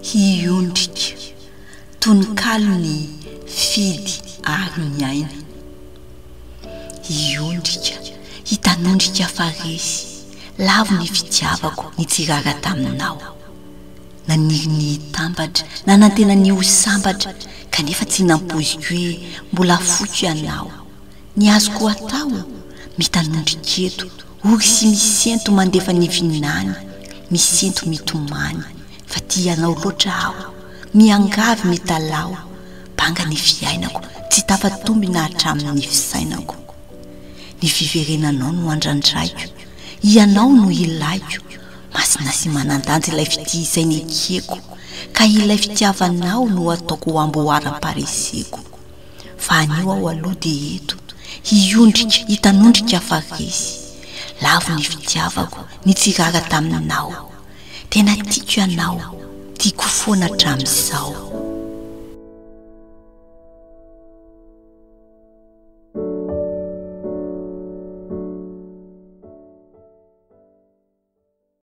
hiondrika tononkalo ny fidy ary ny aina, hiondrika hitanondrika faresy lavo ny fitiavako nitsirara taminao, naniry ny tambatra nanantena ny osambatra kanefa tsy nampoziko hoe mbola foky ianao, ny azoko atao mitanondriketo ory sy misento mandefa ny vinany, misento mitomany fa tianao loatra aho, miangavy mitalao, banga ny fiainako tsy tafatomby na hatramin'ny fisainako, ny fiverenanao no andrandraiko, ianao no ilaiko, masina sy manandanjy ilay fity izay ny ekeko, ka ilay fitiavanao no ataoko ho amboaram-pareseko, fa anio aho aloha dia eto hiondrika hitanondrika faresy, lavo ny fitiavako nitsirara taminao, tena tiako ianao, tiako foana hatramin'izao.